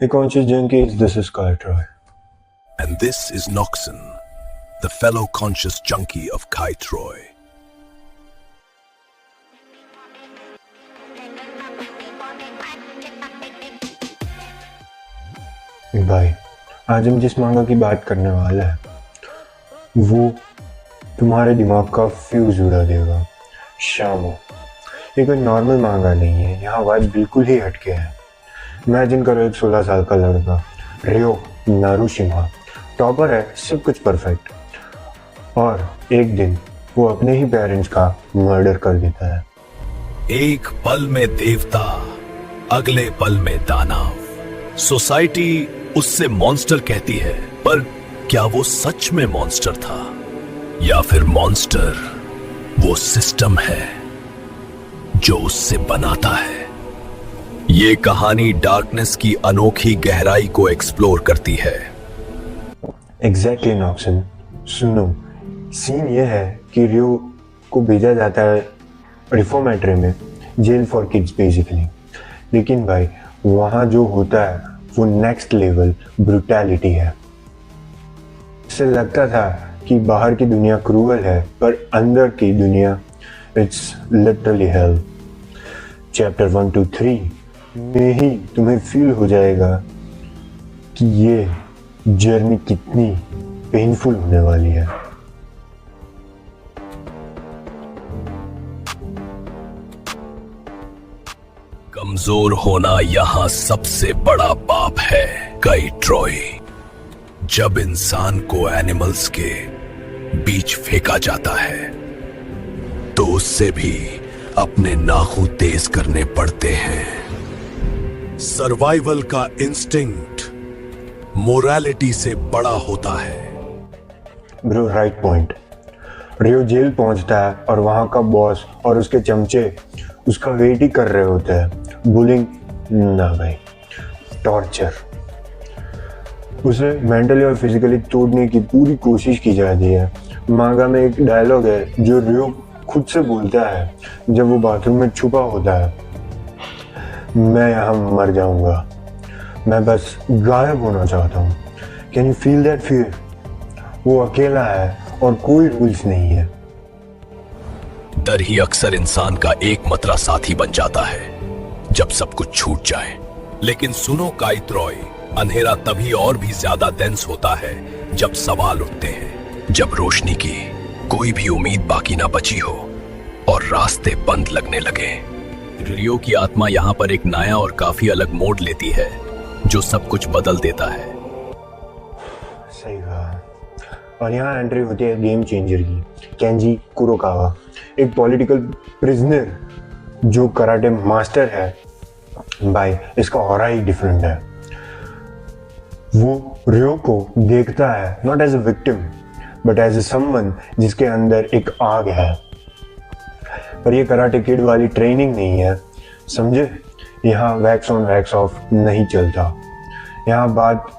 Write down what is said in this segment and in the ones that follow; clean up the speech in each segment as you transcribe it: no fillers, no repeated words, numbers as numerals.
Hey, conscious junkies, this is Skytroy. And this is Noxon, the fellow conscious junkie of Kai Troy. भाई, आज हम जिस मांगा की बात करने वाले हैं वो तुम्हारे दिमाग का फ्यूज उड़ा देगा। शामो, ये कोई नॉर्मल मांगा नहीं है, यहाँ वाइब बिल्कुल ही हटके है। इमेजिन करो एक 16 साल का लड़का, रियो नारुशिमा, टॉपर है, सब कुछ परफेक्ट, और एक दिन वो अपने ही पेरेंट्स का मर्डर कर देता है। एक पल में देवता, अगले पल में दानव। सोसाइटी उससे मॉन्स्टर कहती है, पर क्या वो सच में मॉन्स्टर था, या फिर मॉन्स्टर वो सिस्टम है जो उससे बनाता है? ये कहानी डार्कनेस की अनोखी गहराई को एक्सप्लोर करती है। एग्जैक्टली नॉक्सन, सुनो, सीन ये है कि रियो को भेजा जाता है रिफॉर्मेटरी में, जेल फॉर किड्स बेसिकली। लेकिन भाई, वहाँ जो होता है वो नेक्स्ट लेवल ब्रूटैलिटी है। इससे लगता था कि बाहर की दुनिया क्रूअल है, पर अंदर की दुनिया it's literally hello. Chapter 1 to 3 में ही तुम्हें फील हो जाएगा कि ये जर्नी कितनी पेनफुल होने वाली है। कमजोर होना यहाँ सबसे बड़ा पाप है काई ट्रॉय। जब इंसान को एनिमल्स के बीच फेंका जाता है तो उससे भी अपने नाखून तेज करने पड़ते हैं। सर्वाइवल का इंस्टिंक्ट मोरालिटी से बड़ा होता है। Bro, right point. रियो जेल पहुंचता है और वहां का बॉस और उसके चमचे उसका वेट ही कर रहे होते हैं। बुलिंग ना भाई, टॉर्चर। उसे मेंटली और फिजिकली तोड़ने की पूरी कोशिश की जाती है। मांगा में एक डायलॉग है जो रियो खुद से बोलता है जब वो बाथरूम में छुपा होता है, मैं यहाँ मर जाऊंगा, मैं बस गायब होना चाहता हूँ। Can you feel that fear? वो अकेला है और कोई रूल्स नहीं है। डर ही अक्सर इंसान का एकमात्र साथी बन जाता है जब सब कुछ छूट जाए। लेकिन सुनो काई ट्रॉय, अंधेरा तभी और भी ज्यादा डेंस होता है जब सवाल उठते हैं, जब रोशनी की कोई भी उम्मीद बाकी ना बची हो और रास्ते बंद लगने लगे। रियो की आत्मा यहाँ पर एक नया और काफी अलग मोड लेती है जो सब कुछ बदल देता है। सही कहा। और यहाँ एंट्री होती है गेम चेंजर की, केंजी कुरोकावा, एक पॉलिटिकल प्रिजनर जो कराटे मास्टर है। भाई, इसका ऑरा ही डिफरेंट है। वो रियो को देखता है not as a victim but as a someone जिसके अंदर एक आग है। पर ये कराटे किड वाली ट्रेनिंग नहीं है, समझे? यहाँ वैक्स ऑन वैक्स ऑफ नहीं चलता। यहाँ बात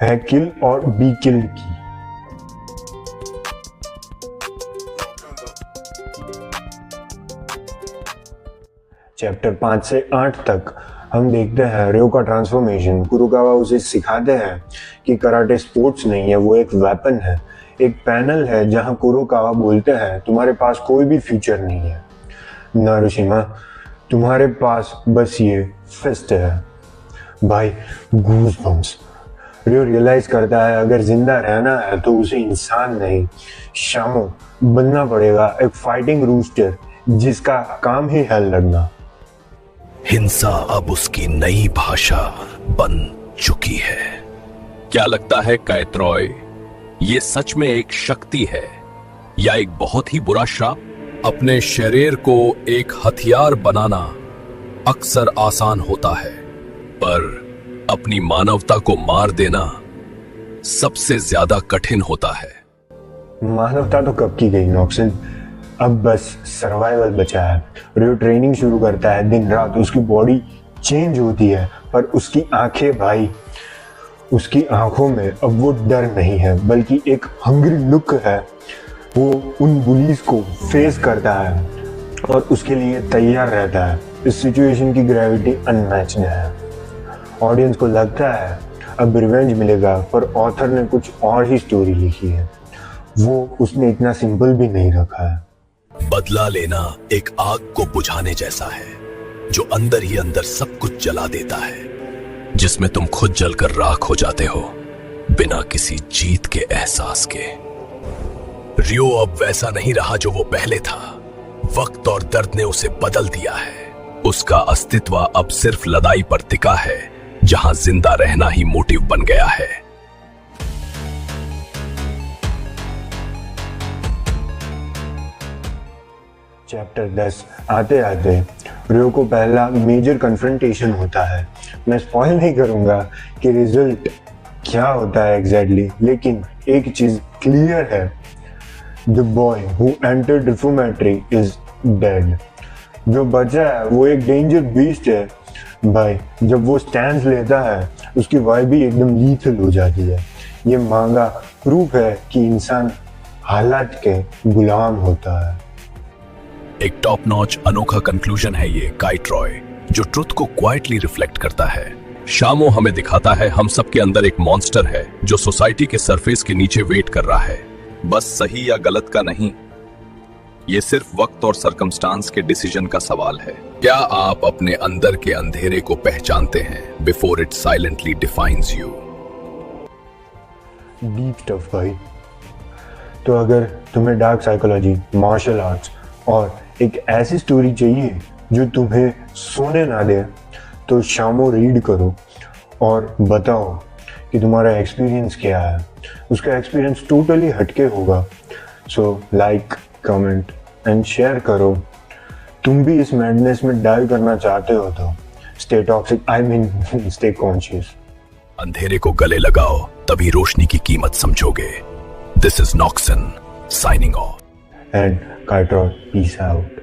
है किल और बी किल्ड की। चैप्टर 5 से 8 तक हम देखते हैं रियो का ट्रांसफॉर्मेशन। कुरोकावा उसे सिखाते हैं कि कराटे स्पोर्ट्स नहीं है, वो एक वेपन है। एक पैनल है जहां कुरोकावा बोलते हैं, तुम्हारे पास कोई भी फ्यूचर नहीं है नारुशिमा, तुम्हारे पास बस ये फिस्ट है। भाई, गूज बम्स। रियो रियलाइज करता है अगर जिंदा रहना है तो उसे इंसान नहीं, शामो बनना पड़ेगा, एक फाइटिंग रूस्टर जिसका काम ही है लड़ना। हिंसा अब उसकी नई भाषा बन चुकी है। क्या लगता है काई ट्रॉय, ये सच में एक शक्ति है या एक बहुत ही बुरा श्राप? अपने शरीर को एक हथियार बनाना अक्सर आसान होता है, पर अपनी मानवता को मार देना सबसे ज्यादा कठिन होता है। मानवता तो कब की गई नॉक्सन, अब बस सर्वाइवल बचा है। रियो ट्रेनिंग शुरू करता है, दिन रात उसकी बॉडी चेंज होती है, पर उसकी आंखें भाई, उसकी आंखों में अब वो डर नहीं है बल्कि एक हंग्री लुक है। वो उन बुलीज को फेस करता है और उसके लिए तैयार रहता है। इस सिचुएशन की ग्रेविटी अनमैच्ड है ऑडियंस को लगता है अब रिवेंज मिलेगा, पर ऑथर ने कुछ और ही स्टोरी लिखी है। वो उसने इतना सिंपल भी नहीं रखा है। बदला लेना एक आग को बुझाने जैसा है जो अंदर ही अंदर सब कुछ जला देता है, जिसमें तुम खुद जलकर राख हो जाते हो बिना किसी जीत के एहसास के। रियो अब वैसा नहीं रहा जो वो पहले था। वक्त और दर्द ने उसे बदल दिया है। उसका अस्तित्व अब सिर्फ लड़ाई पर टिका है, जहां जिंदा रहना ही मोटिव बन गया है। चैप्टर 10 आते आते रियो को पहला मेजर कन्फ्रंटेशन होता है। मैं स्पॉइल नहीं करूंगा कि रिजल्ट क्या होता है एग्जैक्टली, लेकिन एक चीज क्लियर है, the boy who entered reformatory is dead. जो बचा है वो एक डेंजर बीस्ट है भाई। जब वो स्टैंड लेता है उसकी वाइब भी एकदम लीथल हो जाती है। ये मांगा प्रूफ है कि इंसान हालात के गुलाम होता है। एक टॉप नॉच अनोखा कंक्लूजन है ये काइट रॉय, जो ट्रुथ को क्वाइटली रिफ्लेक्ट करता है। शामो हमें दिखाता है हम सबके अंदर एक मॉन्स्टर है जो सोसाइटी के सरफेस के नीचे वेट कर रहा है, बस सही या गलत का नहीं। ये सिर्फ वक्त और सरकमस्टांस के डिसीजन का सवाल है। क्या आप अपने अंदर के अंधेरे को पहचानते हैं before it silently defines you? Deep stuff भाई। तो अगर तुम्हें डार्क साइकोलॉजी, मार्शल आर्ट्स और एक ऐसी स्टोरी चाहिए जो तुम्हें सोने ना दे, तो शामो रीड करो और बताओ कि तुम्हारा एक्सपीरियंस क्या है। उसका एक्सपीरियंस टोटली हटके होगा। So like, comment and share करो। तुम भी इस मैडनेस में डाइव करना चाहते हो तो stay toxic, I mean stay conscious. अंधेरे को गले लगाओ, तभी रोशनी की कीमत समझोगे। This is Noxon signing off and Kite Roy, peace out.